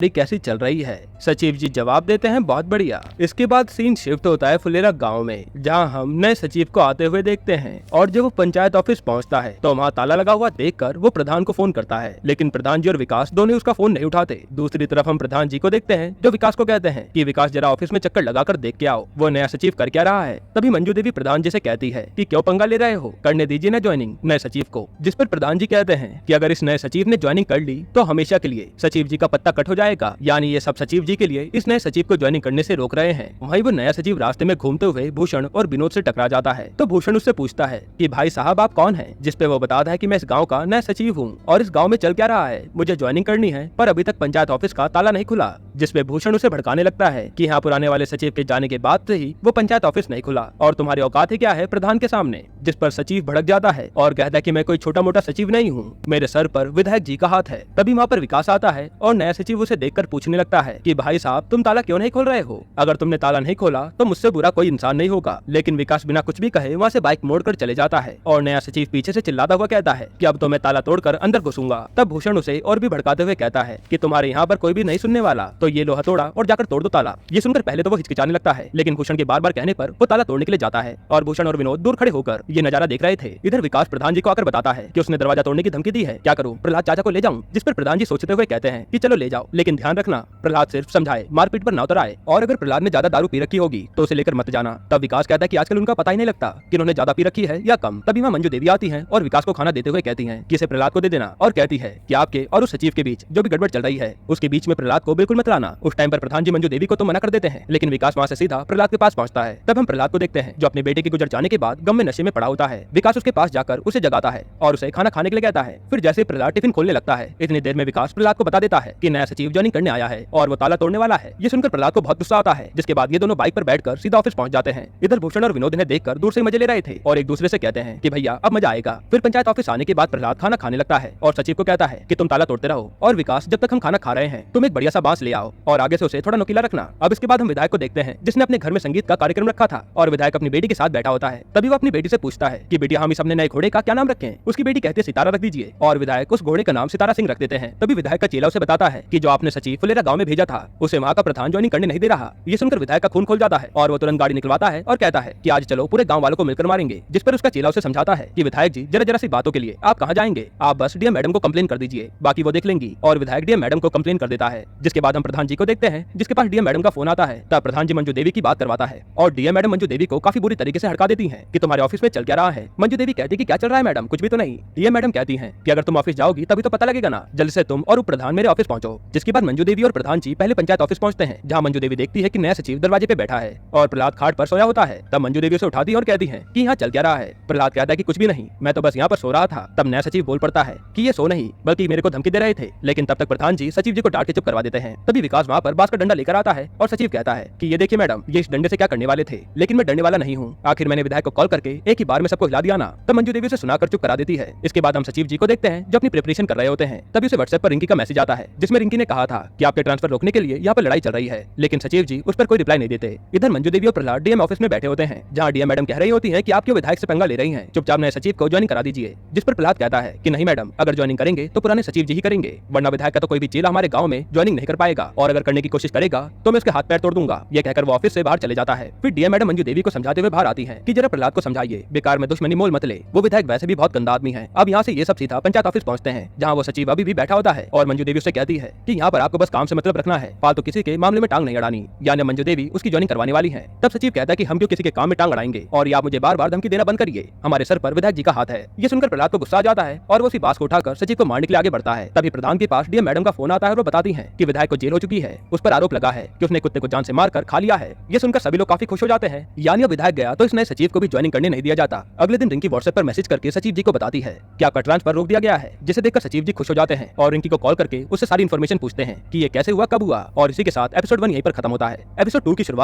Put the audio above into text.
कैसी चल रही है। सचिव जी जवाब देते हैं बहुत बढ़िया। इसके बाद सीन शिफ्ट होता है फुलेरा गांव में, जहां हम नए सचिव को आते हुए देखते हैं। और जब वो पंचायत ऑफिस पहुंचता है तो वहां ताला लगा हुआ देखकर वो प्रधान को फोन करता है, लेकिन प्रधान जी और विकास दोनों उसका फोन नहीं उठाते। दूसरी तरफ हम प्रधान जी को देखते हैं जो विकास को कहते हैं कि विकास जरा ऑफिस में चक्कर लगाकर देख के आओ, वो नया सचिव कर क्या रहा है। तभी मंजू देवी प्रधान जी से कहती है कि क्यों पंगा ले रहे हो, करने दीजिए ना ज्वाइनिंग नए सचिव को। जिस पर प्रधान जी कहते हैं कि अगर इस नए सचिव ने ज्वाइनिंग कर ली तो हमेशा के लिए सचिव जी का पत्ता कट हो जाएगा, यानी ये सब सचिव जी के लिए इस नए सचिव को ज्वाइनिंग करने से रोक रहे हैं। वहीं वो नया सचिव रास्ते में घूमते हुए भूषण और विनोद से टकरा जाता है तो भूषण उससे पूछता है कि भाई साहब आप कौन हैं, जिस पे वो बताता है कि मैं इस गांव का नया सचिव हूं और इस गांव में चल क्या रहा है, मुझे ज्वाइनिंग करनी है पर अभी तक पंचायत ऑफिस का ताला नहीं खुला। जिस पे भूषण उसे भड़काने लगता है कि यहाँ पुराने वाले सचिव के जाने के बाद से ही वो पंचायत ऑफिस नहीं खुला और तुम्हारी औकात ही क्या है प्रधान के सामने। जिस पर सचिव भड़क जाता है और कहता है कि मैं कोई छोटा मोटा सचिव नहीं हूँ, मेरे सर पर विधायक जी का हाथ है। तभी वहाँ पर विकास आता है और नया सचिव उसे देखकर पूछने लगता है कि भाई साहब तुम ताला क्यों नहीं खोल रहे हो, अगर तुमने ताला नहीं खोला तो मुझसे बुरा कोई इंसान नहीं होगा। लेकिन विकास बिना कुछ भी कहे वहाँ से बाइक मोड़कर चले जाता है और नया सचिव पीछे से चिल्लाता हुआ कहता है कि अब तो मैं ताला तोड़कर अंदर घुसूंगा। तब भूषण उसे और भी भड़काते हुए कहता है कि तुम्हारे यहाँ पर कोई भी नहीं सुनने वाला, तो ये लो हथौड़ा और जाकर तोड़ दो ताला। ये सुनकर पहले तो वो हिचकिचाने लगता है, लेकिन भूषण के बार बार कहने पर वो ताला तोड़ने के लिए जाता है और भूषण और विनोद दूर खड़े होकर ये नजारा देख रहे थे। इधर विकास प्रधान जी को आकर बताता है कि उसने दरवाजा तोड़ने की धमकी दी है, क्या करूं, प्रहलाद चाचा को ले जाऊं। जिस पर प्रधान जी सोचते हुए कहते हैं कि चलो ले जाओ, लेकिन ध्यान रखना प्रहलाद सिर्फ समझाए, मारपीट पर ना उतर आए, और अगर प्रहलाद ने ज्यादा दारू पी रखी होगी तो उसे लेकर मत जाना। तब विकास कहता है कि आजकल उनका पता ही नहीं लगता कि उन्होंने ज्यादा पी रखी है या कम। तभी वहाँ मंजू देवी आती है और विकास को खाना देते हुए कहती है कि इसे प्रहलाद को दे देना, और कहती है कि आपके और उस सचिव के बीच जो भी गड़बड़ चल रही है उसके बीच में प्रहलाद को बिल्कुल मत लाना। उस टाइम पर प्रधान जी मंजू देवी को तो मना कर देते हैं, लेकिन विकास वहाँ से सीधा प्रहलाद के पास पहुंचता है। तब हम प्रहलाद को देखते हैं जो अपने बेटे के गुजर जाने के बाद गम में नशे में पड़ा होता है। विकास उसके पास जाकर उसे जगाता है और उसे खाना खाने के लिए कहता है। फिर जैसे प्रहलाद टिफिन खोलने लगता है, इतनी देर में विकास प्रहलाद को बता देता है कि नया सचिव ज्वाइनिंग करने आया है और वो ताला तोड़ने वाला है। ये सुनकर प्रहलाद को बहुत गुस्सा आता है, जिसके बाद ये दोनों बाइक पर बैठकर सीधा ऑफिस पहुंच जाते हैं। इधर भूषण और विनोद इन्हें देखकर दूर से मजे ले रहे थे और एक दूसरे से कहते हैं कि भैया अब मजा आएगा। फिर पंचायत ऑफिस आने के बाद प्रहलाद खाना खाने लगता है और सचिव को कहता है कि तुम ताला तोड़ते रहो और विकास जब तक हम खाना खा रहे हैं तुम एक बढ़िया सा बांस ले आओ और आगे से उसे थोड़ा नुकीला रखना। अब इसके बाद हम विधायक को देखते हैं जिसने अपने घर में संगीत का कार्यक्रम रखा था और विधायक अपनी बेटी के साथ बैठा होता है। तभी वो अपनी बेटी से पूछता है कि बेटी हम इस अपने नए घोड़े का क्या नाम रखें। उसकी बेटी कहती है सितारा रख दीजिए और विधायक उस घोड़े का नाम सितारा सिंह रख देते हैं। तभी विधायक का चेला उसे बताता है कि जो आपने सचिव फुलेरा गांव में भेजा था उसे वहाँ का प्रधान ज्वाइनिंग करने नहीं दे रहा। ये सुनकर विधायक का खून खोल जाता है और वो तुरंत गाड़ी निकलवाता है और कहता है कि आज चलो पूरे गांव वालों को मिलकर मारेंगे। जिस पर उसका चेला उसे समझाता है कि विधायक जी जरा जरा सी बातों के लिए आप कहाँ जाएंगे, आप बस डीएम मैडम को कंप्लेन कर दीजिए, बाकी वो देख लेंगी। और विधायक डीएम मैडम को कंप्लेन कर देता है। जिसके बाद हम प्रधान जी को देखते हैं जिसके पास डीएम मैडम का फोन आता है। तब प्रधान जी मंजू देवी की बात करवाता है और डीएम मैडम मंजू देवी को काफी बुरी तरीके से हड़का देती है कि तुम्हारे ऑफिस में चल क्या रहा है। मंजू देवी कहती कि क्या चल रहा है मैडम, कुछ भी तो नहीं। डीएम मैडम कहती है कि अगर तुम ऑफिस जाओगी तभी तो पता लगेगा ना, जल्द से तुम और प्रधान मेरे ऑफिस पहुंचो। जिसके बाद मंजू देवी और प्रधान जी पहले पंचायत ऑफिस पहुंचते हैं, जहां मंजू देवी देखती है कि नया सचिव दरवाजे पे बैठा है और प्रहलाद खाट पर सोया होता है। तब मंजू देवी उसे उठाती है और कहती है कि यहाँ चल क्या रहा है। प्रहलाद कहता है कि कुछ भी नहीं, मैं तो बस यहाँ पर सो रहा था। तब नया सचिव बोल पड़ता है कि ये सो नहीं बल्कि मेरे को धमकी दे रहे थे, लेकिन तब तक प्रधान जी सचिव जी को डांट के चुप करवा देते हैं। तभी विकास वहाँ पर बांस का डंडा लेकर आता है और सचिव कहता है कि ये देखिए मैडम, ये इस डंडे से क्या करने वाले थे, लेकिन मैं डंडे वाला नहीं हूँ, आखिर मैंने विधायक को कॉल करके एक ही बार में सबको हिला दिया ना। तब मंजू देवी उसे सुनाकर चुप करा देती है। इसके बाद हम सचिव जी को देखते हैं जो अपनी प्रिपरेशन कर रहे होते हैं। तभी उसे व्हाट्सएप पर रिंकी का मैसेज आता है जिसमें रिंकी ने कहा था कि आपके ट्रांसफर रोकने के लिए यहाँ पर लड़ाई चल रही है, लेकिन सचिव जी उस पर कोई रिप्लाई नहीं देते। इधर मंजू देवी और प्रहलाद डीएम ऑफिस में बैठे होते हैं, जहाँ डीएम मैडम कह रही होती है कि आप क्यों विधायक से पंगा ले रही हैं, चुपचाप नए सचिव को ज्वाइनिंग करा दीजिए। जिस पर प्रहलाद कहता है कि नहीं मैडम, अगर ज्वाइनिंग करेंगे तो पुराने सचिव जी ही करेंगे, वरना विधायक का तो कोई भी चेला हमारे गाँव में ज्वाइनिंग नहीं कर पाएगा, और अगर करने की कोशिश करेगा तो मैं उसके हाथ पैर तोड़ दूंगा। ये कहकर वो ऑफिस से बाहर चले जाता है। फिर डीएम मैडम मंजू देवी को समझाते हुए बाहर आती है कि जरा प्रहलाद को समझाइए, बेकार में दुश्मनी मोल मत ले, वो विधायक वैसे भी बहुत गंदा आदमी है। अब यहाँ से ये सब सीधा पंचायत ऑफिस पहुंचते हैं, जहाँ वो सचिव अभी भी बैठा होता है और मंजू देवी उससे कहती है कि यहाँ पर आपको बस काम से मतलब रखना है, फालतू किसी के मामले में टांग नहीं अड़ानी। यानी मंजू देवी उसकी ज्वाइनिंग करवाने वाली है। तब सचिव कहता है कि हम क्यों किसी के काम में टांग अड़ाएंगे और ये आप मुझे बार बार धमकी देना बंद करिए, हमारे सर पर विधायक जी का हाथ है। ये सुनकर प्रहलाद को गुस्सा आ जाता है और वो उसी बात को उठाकर सचिव को मारने के लिए आगे बढ़ता है। तभी प्रधान के पास डीएम मैडम का फोन आता है और वो बताती है कि विधायक को जेल हो चुकी है, उस पर आरोप लगा है कि उसने कुत्ते को जान से मारकर खा लिया है। ये सुनकर सभी लोग काफी खुश हो जाते हैं, यानी अब विधायक गया तो इस नए सचिव को भी ज्वाइनिंग करने नहीं दिया जाता। अगले दिन रिंकी व्हाट्सएप पर मैसेज करके सचिव जी को बताती है कि आपका ट्रांसफर रोक दिया गया है, जिसे देखकर सचिव जी खुश हो जाते हैं और रिंकी को कॉल करके उससे सारी इन्फॉर्मेशन पूछते हैं कि ये कैसे हुआ, कब हुआ, और इसी के साथ एपिसोड 1 यहीं पर खत्म होता है। एपिसोड 2 की शुरुआत